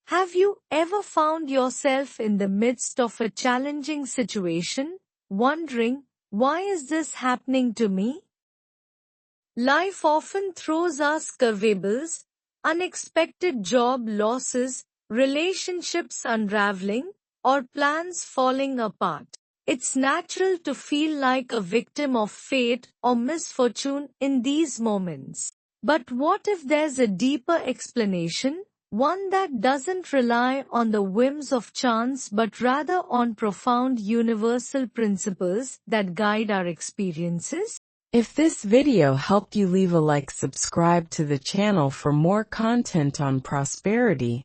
Have you ever found yourself in the midst of a challenging situation, wondering, why is this happening to me? Life often throws us curveballs, unexpected job losses, relationships unraveling, or plans falling apart. It's natural to feel like a victim of fate or misfortune in these moments. But what if there's a deeper explanation? One that doesn't rely on the whims of chance but rather on profound universal principles that guide our experiences? If this video helped you, leave a like, subscribe to the channel for more content on prosperity,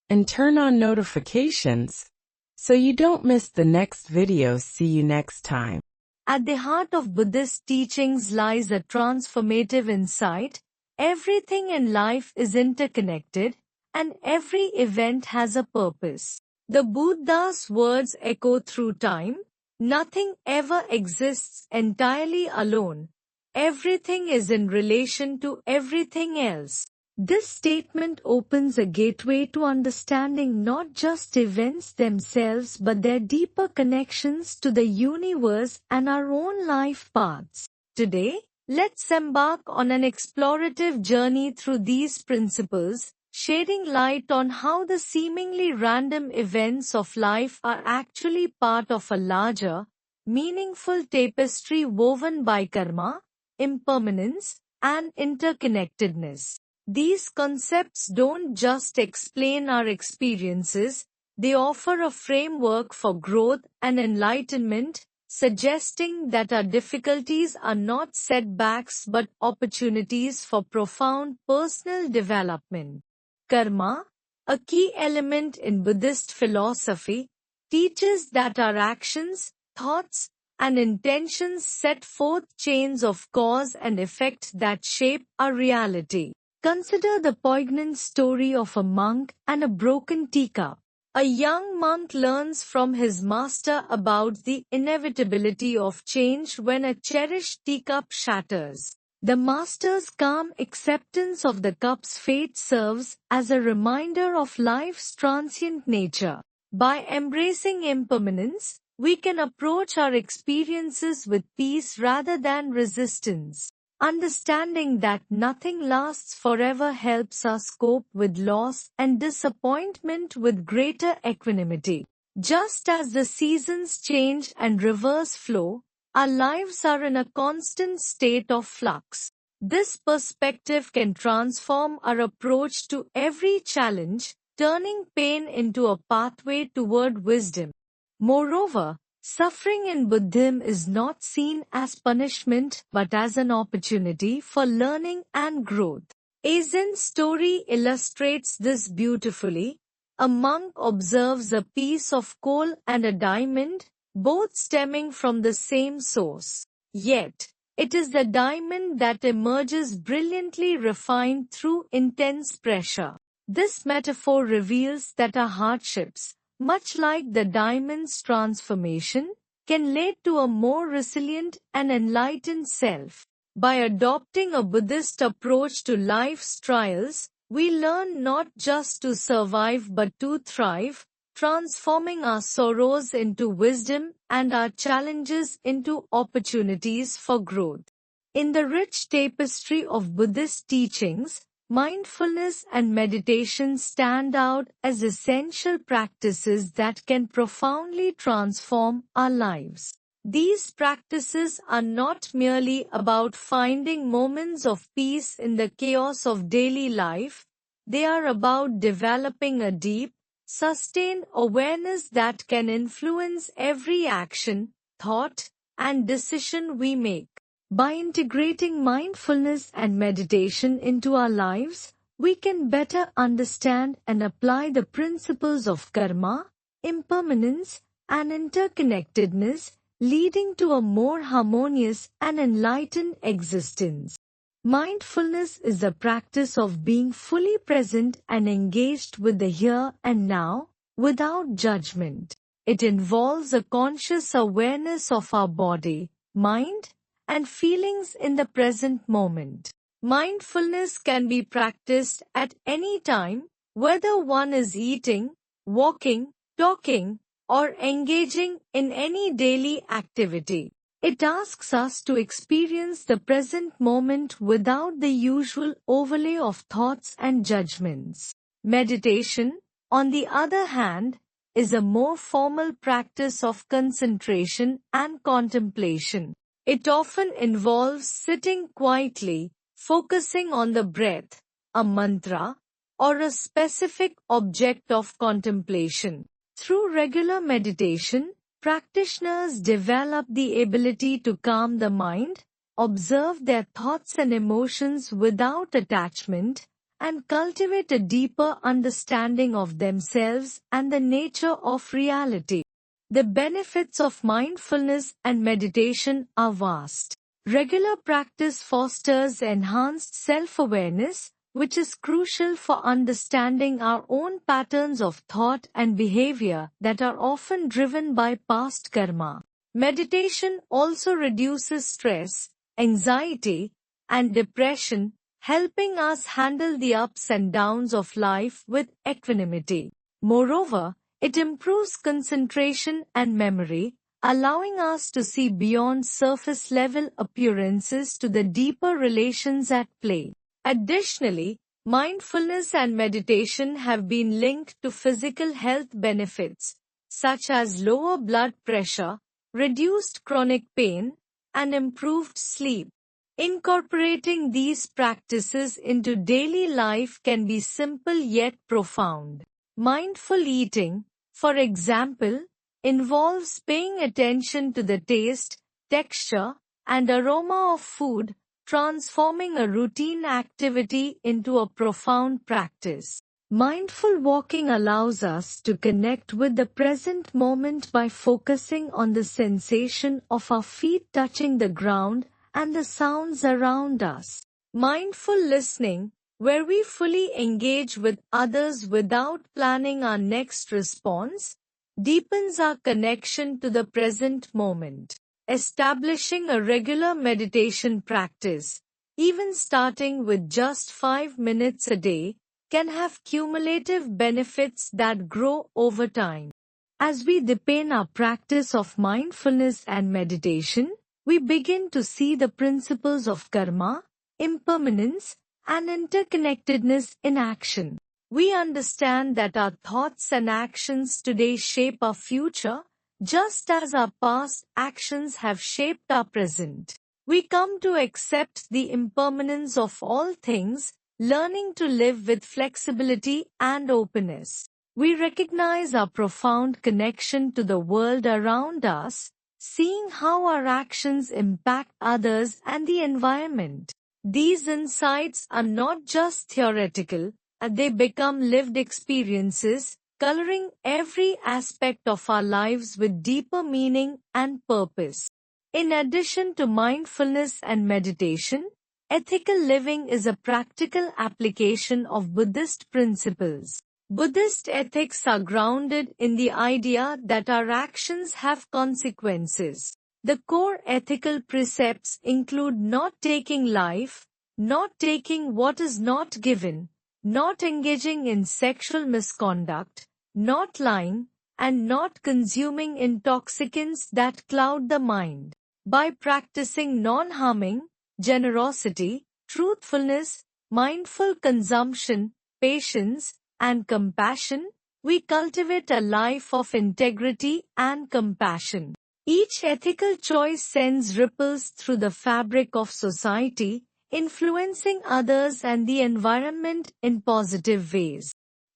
and turn on notifications so you don't miss the next video. See you next time. At the heart of Buddhist teachings lies a transformative insight. Everything in life is interconnected, and every event has a purpose. The Buddha's words echo through time. Nothing ever exists entirely alone. Everything is in relation to everything else. This statement opens a gateway to understanding not just events themselves but their deeper connections to the universe and our own life paths. Today, let's embark on an explorative journey through these principles, shedding light on how the seemingly random events of life are actually part of a larger, meaningful tapestry woven by karma, impermanence, and interconnectedness. These concepts don't just explain our experiences, they offer a framework for growth and enlightenment, suggesting that our difficulties are not setbacks but opportunities for profound personal development. Karma, a key element in Buddhist philosophy, teaches that our actions, thoughts, and intentions set forth chains of cause and effect that shape our reality. Consider the poignant story of a monk and a broken teacup. A young monk learns from his master about the inevitability of change when a cherished teacup shatters. The master's calm acceptance of the cup's fate serves as a reminder of life's transient nature. By embracing impermanence, we can approach our experiences with peace rather than resistance. Understanding that nothing lasts forever helps us cope with loss and disappointment with greater equanimity. Just as the seasons change and rivers flow, our lives are in a constant state of flux. This perspective can transform our approach to every challenge, turning pain into a pathway toward wisdom. Moreover, suffering in Buddhism is not seen as punishment but as an opportunity for learning and growth. A Zen story illustrates this beautifully. A monk observes a piece of coal and a diamond, both stemming from the same source. Yet, it is the diamond that emerges brilliantly refined through intense pressure. This metaphor reveals that our hardships, much like the diamond's transformation, can lead to a more resilient and enlightened self. By adopting a Buddhist approach to life's trials, we learn not just to survive but to thrive, transforming our sorrows into wisdom and our challenges into opportunities for growth. In the rich tapestry of Buddhist teachings, mindfulness and meditation stand out as essential practices that can profoundly transform our lives. These practices are not merely about finding moments of peace in the chaos of daily life, they are about developing a deep, sustained awareness that can influence every action, thought, and decision we make. By integrating mindfulness and meditation into our lives, we can better understand and apply the principles of karma, impermanence, and interconnectedness, leading to a more harmonious and enlightened existence. Mindfulness is the practice of being fully present and engaged with the here and now, without judgment. It involves a conscious awareness of our body, mind, and feelings in the present moment. Mindfulness can be practiced at any time, Whether one is eating, walking, talking, or engaging in any daily activity, it asks us to experience the present moment without the usual overlay of thoughts and judgments. Meditation, on the other hand, is a more formal practice of concentration and contemplation. It often involves sitting quietly, focusing on the breath, a mantra, or a specific object of contemplation. Through regular meditation, practitioners develop the ability to calm the mind, observe their thoughts and emotions without attachment, and cultivate a deeper understanding of themselves and the nature of reality. The benefits of mindfulness and meditation are vast. Regular practice fosters enhanced self-awareness, which is crucial for understanding our own patterns of thought and behavior that are often driven by past karma. Meditation also reduces stress, anxiety, and depression, helping us handle the ups and downs of life with equanimity. Moreover, it improves concentration and memory, allowing us to see beyond surface-level appearances to the deeper relations at play. Additionally, mindfulness and meditation have been linked to physical health benefits, such as lower blood pressure, reduced chronic pain, and improved sleep. Incorporating these practices into daily life can be simple yet profound. Mindful eating, for example, involves paying attention to the taste, texture, and aroma of food, transforming a routine activity into a profound practice. Mindful walking allows us to connect with the present moment by focusing on the sensation of our feet touching the ground and the sounds around us. Mindful listening, where we fully engage with others without planning our next response, deepens our connection to the present moment. Establishing a regular meditation practice, even starting with just 5 minutes a day, can have cumulative benefits that grow over time. As we deepen our practice of mindfulness and meditation, we begin to see the principles of karma, impermanence, and interconnectedness in action. We understand that our thoughts and actions today shape our future, just as our past actions have shaped our present. We come to accept the impermanence of all things, learning to live with flexibility and openness. We recognize our profound connection to the world around us, seeing how our actions impact others and the environment. These insights are not just theoretical, they become lived experiences, coloring every aspect of our lives with deeper meaning and purpose. In addition to mindfulness and meditation, ethical living is a practical application of Buddhist principles. Buddhist ethics are grounded in the idea that our actions have consequences. The core ethical precepts include not taking life, not taking what is not given, not engaging in sexual misconduct, not lying, and not consuming intoxicants that cloud the mind. By practicing non-harming, generosity, truthfulness, mindful consumption, patience, and compassion, we cultivate a life of integrity and compassion. Each ethical choice sends ripples through the fabric of society, influencing others and the environment in positive ways.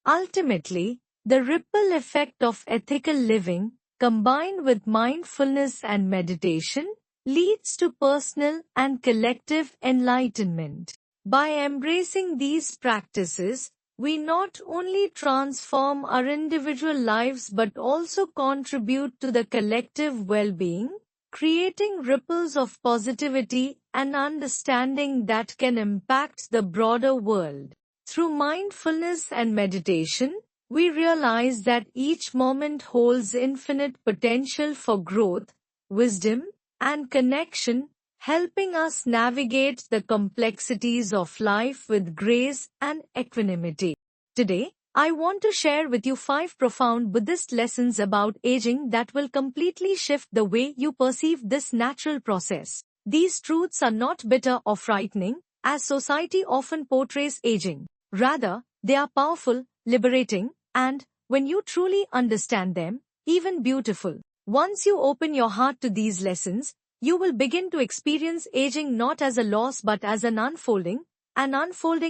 Ultimately, the ripple effect of ethical living, combined with mindfulness and meditation, leads to personal and collective enlightenment. By embracing these practices, we not only transform our individual lives but also contribute to the collective well-being, creating ripples of positivity and understanding that can impact the broader world. Through mindfulness and meditation, we realize that each moment holds infinite potential for growth, wisdom, and connection, helping us navigate the complexities of life with grace and equanimity. Today, I want to share with you 5 profound Buddhist lessons about aging that will completely shift the way you perceive this natural process. These truths are not bitter or frightening, as society often portrays aging. Rather, they are powerful, liberating, and, when you truly understand them, even beautiful. Once you open your heart to these lessons, you will begin to experience aging not as a loss but as an unfolding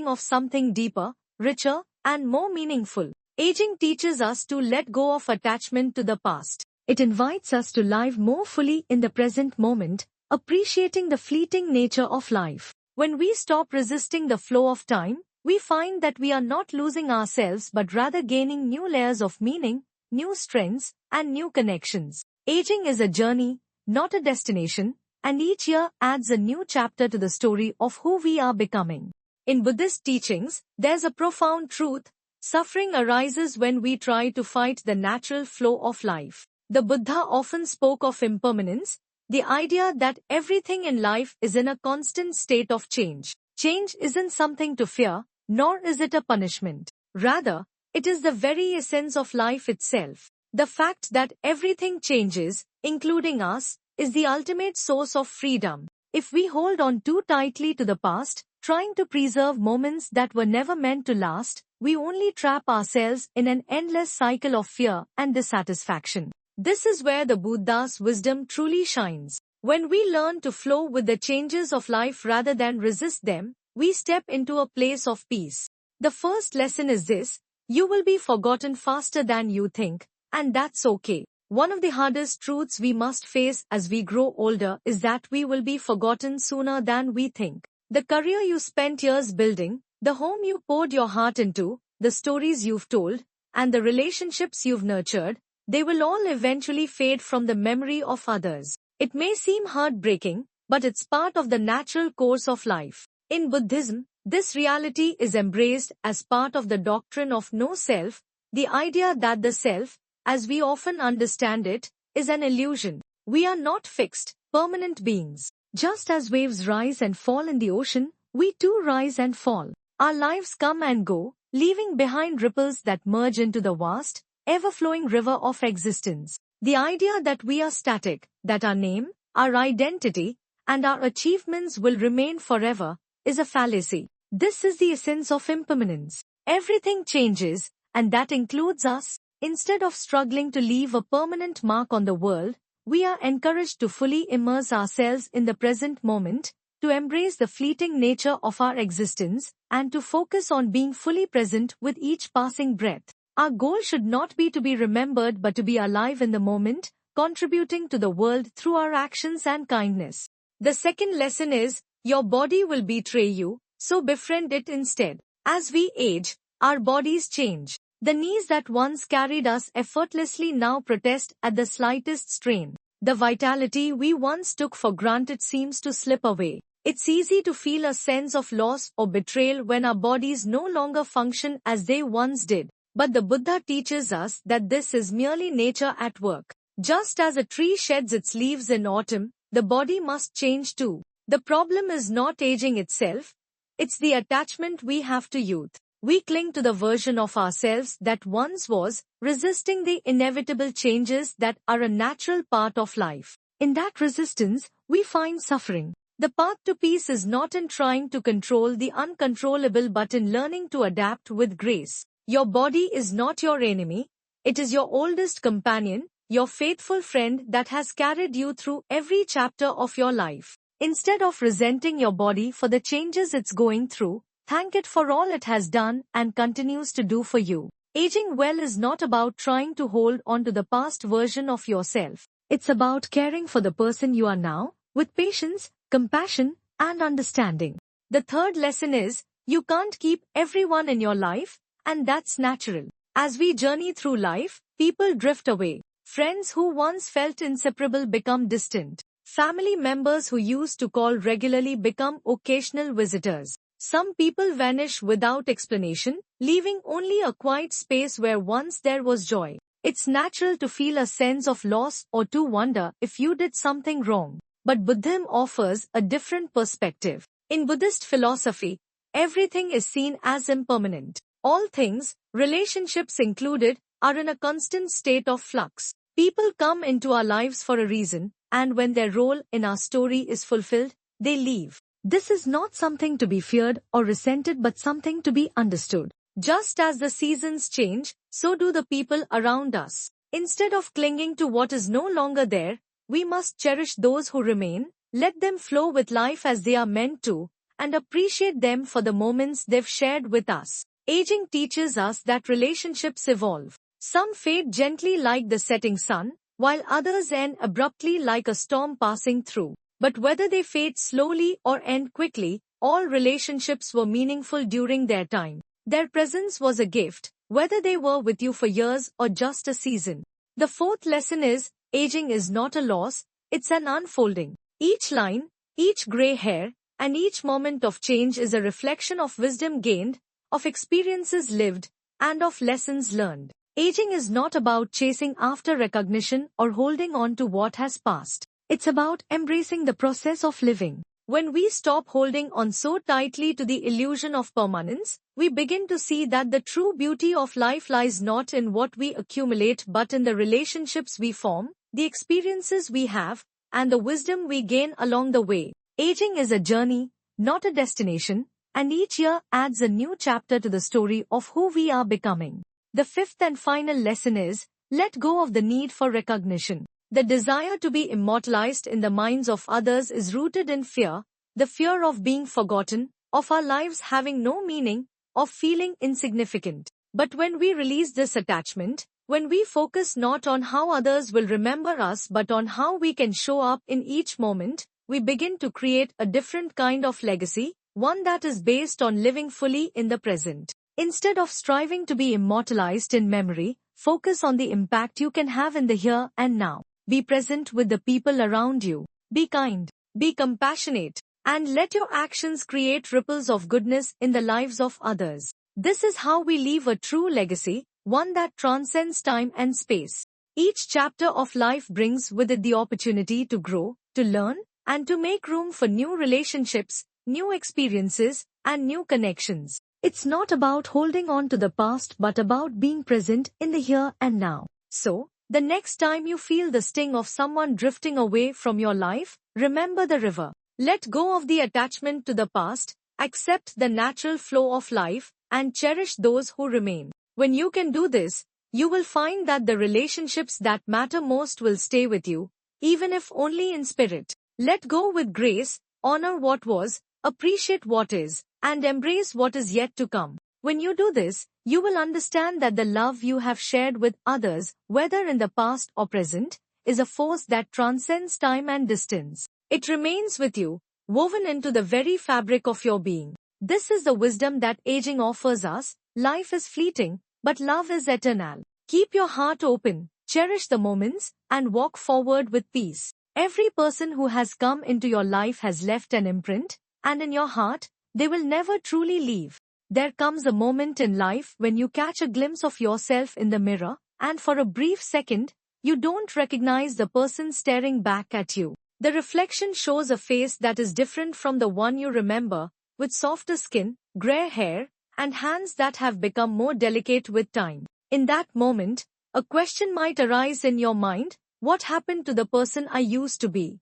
of something deeper, richer, and more meaningful. Aging teaches us to let go of attachment to the past. It invites us to live more fully in the present moment, appreciating the fleeting nature of life. When we stop resisting the flow of time, we find that we are not losing ourselves but rather gaining new layers of meaning, new strengths, and new connections. Aging is a journey, not a destination, and each year adds a new chapter to the story of who we are becoming. In Buddhist teachings, there's a profound truth: suffering arises when we try to fight the natural flow of life. The Buddha often spoke of impermanence, the idea that everything in life is in a constant state of change. Change isn't something to fear, nor is it a punishment. Rather, it is the very essence of life itself. The fact that everything changes, including us, is the ultimate source of freedom. If we hold on too tightly to the past, trying to preserve moments that were never meant to last, we only trap ourselves in an endless cycle of fear and dissatisfaction. This is where the Buddha's wisdom truly shines. When we learn to flow with the changes of life rather than resist them, we step into a place of peace. The first lesson is this: you will be forgotten faster than you think, and that's okay. One of the hardest truths we must face as we grow older is that we will be forgotten sooner than we think. The career you spent years building, the home you poured your heart into, the stories you've told, and the relationships you've nurtured, they will all eventually fade from the memory of others. It may seem heartbreaking, but it's part of the natural course of life. In Buddhism, this reality is embraced as part of the doctrine of no self, the idea that the self, as we often understand it, is an illusion. We are not fixed, permanent beings. Just as waves rise and fall in the ocean, we too rise and fall. Our lives come and go, leaving behind ripples that merge into the vast, ever-flowing river of existence. The idea that we are static, that our name, our identity, and our achievements will remain forever, is a fallacy. This is the essence of impermanence. Everything changes, and that includes us. Instead of struggling to leave a permanent mark on the world, we are encouraged to fully immerse ourselves in the present moment, to embrace the fleeting nature of our existence, and to focus on being fully present with each passing breath. Our goal should not be to be remembered but to be alive in the moment, contributing to the world through our actions and kindness. The second lesson is, your body will betray you, so befriend it instead. As we age, our bodies change. The knees that once carried us effortlessly now protest at the slightest strain. The vitality we once took for granted seems to slip away. It's easy to feel a sense of loss or betrayal when our bodies no longer function as they once did. But the Buddha teaches us that this is merely nature at work. Just as a tree sheds its leaves in autumn, the body must change too. The problem is not aging itself, it's the attachment we have to youth. We cling to the version of ourselves that once was, resisting the inevitable changes that are a natural part of life. In that resistance, we find suffering. The path to peace is not in trying to control the uncontrollable but in learning to adapt with grace. Your body is not your enemy, it is your oldest companion, your faithful friend that has carried you through every chapter of your life. Instead of resenting your body for the changes it's going through, thank it for all it has done and continues to do for you. Aging well is not about trying to hold on to the past version of yourself. It's about caring for the person you are now, with patience, compassion, and understanding. The third lesson is, you can't keep everyone in your life, and that's natural. As we journey through life, people drift away. Friends who once felt inseparable become distant. Family members who used to call regularly become occasional visitors. Some people vanish without explanation, leaving only a quiet space where once there was joy. It's natural to feel a sense of loss or to wonder if you did something wrong. But Buddhism offers a different perspective. In Buddhist philosophy, everything is seen as impermanent. All things, relationships included, are in a constant state of flux. People come into our lives for a reason, and when their role in our story is fulfilled, they leave. This is not something to be feared or resented but something to be understood. Just as the seasons change, so do the people around us. Instead of clinging to what is no longer there, we must cherish those who remain, let them flow with life as they are meant to, and appreciate them for the moments they've shared with us. Aging teaches us that relationships evolve. Some fade gently like the setting sun, while others end abruptly like a storm passing through. But whether they fade slowly or end quickly, all relationships were meaningful during their time. Their presence was a gift, whether they were with you for years or just a season. The fourth lesson is, aging is not a loss, it's an unfolding. Each line, each gray hair, and each moment of change is a reflection of wisdom gained, of experiences lived, and of lessons learned. Aging is not about chasing after recognition or holding on to what has passed. It's about embracing the process of living. When we stop holding on so tightly to the illusion of permanence, we begin to see that the true beauty of life lies not in what we accumulate but in the relationships we form, the experiences we have, and the wisdom we gain along the way. Aging is a journey, not a destination, and each year adds a new chapter to the story of who we are becoming. The fifth and final lesson is, let go of the need for recognition. The desire to be immortalized in the minds of others is rooted in fear, the fear of being forgotten, of our lives having no meaning, of feeling insignificant. But when we release this attachment, when we focus not on how others will remember us but on how we can show up in each moment, we begin to create a different kind of legacy, one that is based on living fully in the present. Instead of striving to be immortalized in memory, focus on the impact you can have in the here and now. Be present with the people around you. Be kind. Be compassionate. And let your actions create ripples of goodness in the lives of others. This is how we leave a true legacy, one that transcends time and space. Each chapter of life brings with it the opportunity to grow, to learn, and to make room for new relationships, new experiences, and new connections. It's not about holding on to the past but about being present in the here and now. So, the next time you feel the sting of someone drifting away from your life, remember the river. Let go of the attachment to the past, accept the natural flow of life, and cherish those who remain. When you can do this, you will find that the relationships that matter most will stay with you, even if only in spirit. Let go with grace, honor what was, appreciate what is, and embrace what is yet to come. When you do this, you will understand that the love you have shared with others, whether in the past or present, is a force that transcends time and distance. It remains with you, woven into the very fabric of your being. This is the wisdom that aging offers us. Life is fleeting, but love is eternal. Keep your heart open, cherish the moments, and walk forward with peace. Every person who has come into your life has left an imprint, and in your heart, they will never truly leave. There comes a moment in life when you catch a glimpse of yourself in the mirror, and for a brief second, you don't recognize the person staring back at you. The reflection shows a face that is different from the one you remember, with softer skin, gray hair, and hands that have become more delicate with time. In that moment, a question might arise in your mind: what happened to the person I used to be?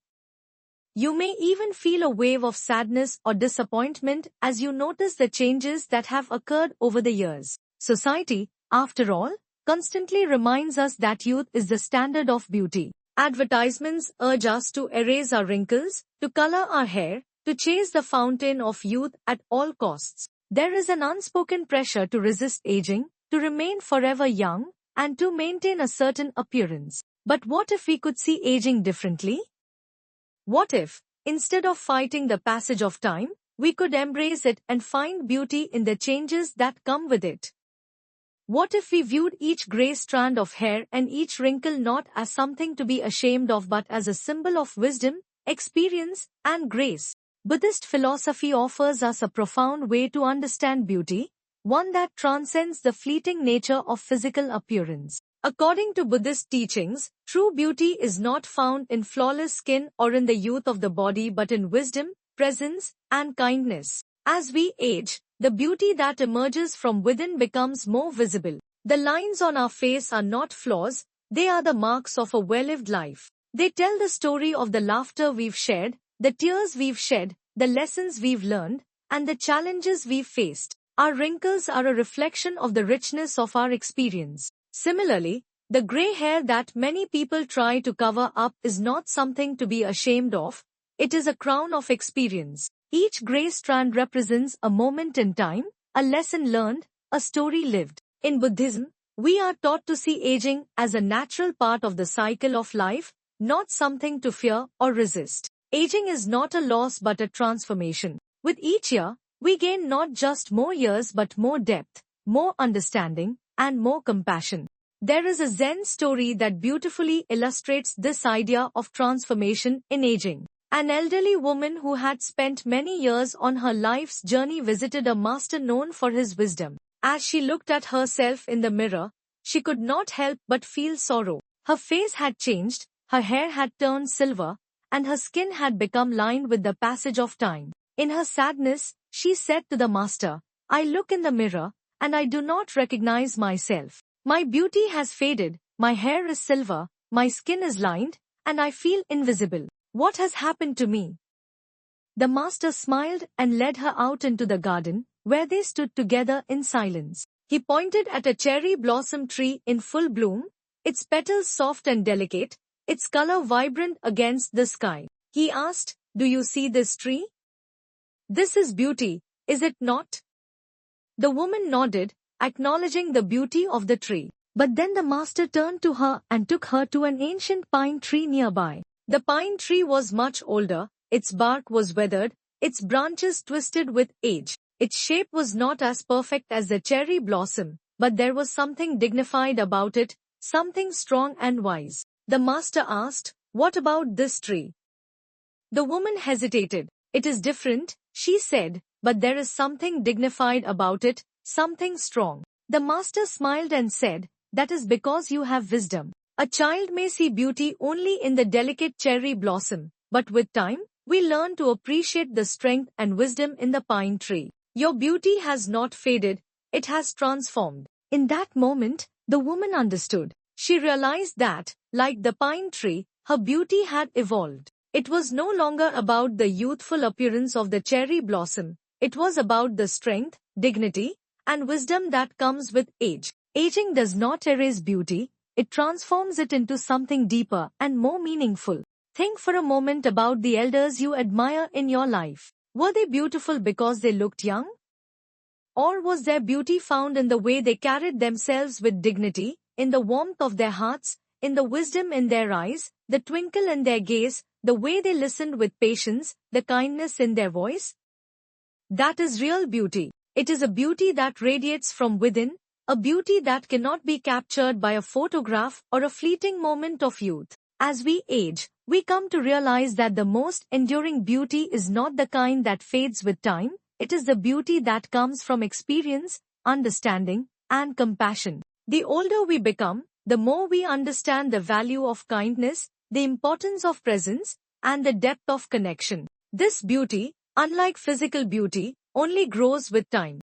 You may even feel a wave of sadness or disappointment as you notice the changes that have occurred over the years. Society, after all, constantly reminds us that youth is the standard of beauty. Advertisements urge us to erase our wrinkles, to color our hair, to chase the fountain of youth at all costs. There is an unspoken pressure to resist aging, to remain forever young, and to maintain a certain appearance. But what if we could see aging differently? What if, instead of fighting the passage of time, we could embrace it and find beauty in the changes that come with it? What if we viewed each gray strand of hair and each wrinkle not as something to be ashamed of but as a symbol of wisdom, experience, and grace? Buddhist philosophy offers us a profound way to understand beauty, one that transcends the fleeting nature of physical appearance. According to Buddhist teachings, true beauty is not found in flawless skin or in the youth of the body but in wisdom, presence, and kindness. As we age, The beauty that emerges from within becomes more visible. The lines on our face are not flaws, they are the marks of a well-lived life. They tell the story of the laughter we've shared, the tears we've shed, the lessons we've learned, and the challenges we've faced. Our wrinkles are a reflection of the richness of our experience. Similarly, the gray hair that many people try to cover up is not something to be ashamed of, it is a crown of experience. Each gray strand represents a moment in time, a lesson learned, a story lived. In Buddhism, we are taught to see aging as a natural part of the cycle of life, not something to fear or resist. Aging is not a loss but a transformation. With each year, we gain not just more years but more depth, more understanding, and more compassion. There is a Zen story that beautifully illustrates this idea of transformation in aging. An elderly woman who had spent many years on her life's journey visited a master known for his wisdom. As she looked at herself in the mirror, she could not help but feel sorrow. Her face had changed, her hair had turned silver, and her skin had become lined with the passage of time. In her sadness, she said to the master, "I look in the mirror, and I do not recognize myself. My beauty has faded, my hair is silver, my skin is lined, and I feel invisible. What has happened to me?" The master smiled and led her out into the garden, where they stood together in silence. He pointed at a cherry blossom tree in full bloom, its petals soft and delicate, its color vibrant against the sky. He asked, "Do you see this tree? This is beauty, is it not?" The woman nodded, acknowledging the beauty of the tree. But then the master turned to her and took her to an ancient pine tree nearby. The pine tree was much older, its bark was weathered, its branches twisted with age. Its shape was not as perfect as the cherry blossom, but there was something dignified about it, something strong and wise. The master asked, "What about this tree?" The woman hesitated. "It is different," she said, "but there is something dignified about it, something strong." The master smiled and said, "That is because you have wisdom. A child may see beauty only in the delicate cherry blossom, but with time, we learn to appreciate the strength and wisdom in the pine tree. Your beauty has not faded, it has transformed." In that moment, the woman understood. She realized that, like the pine tree, her beauty had evolved. It was no longer about the youthful appearance of the cherry blossom, it was about the strength, dignity, and wisdom that comes with age. Aging does not erase beauty, it transforms it into something deeper and more meaningful. Think for a moment about the elders you admire in your life. Were they beautiful because they looked young? Or was their beauty found in the way they carried themselves with dignity, in the warmth of their hearts, in the wisdom in their eyes, the twinkle in their gaze, the way they listened with patience, the kindness in their voice? That is real beauty. It is a beauty that radiates from within, a beauty that cannot be captured by a photograph or a fleeting moment of youth. As we age, we come to realize that the most enduring beauty is not the kind that fades with time, it is the beauty that comes from experience, understanding, and compassion. The older we become, the more we understand the value of kindness, the importance of presence, and the depth of connection. This beauty, unlike physical beauty, only grows with time.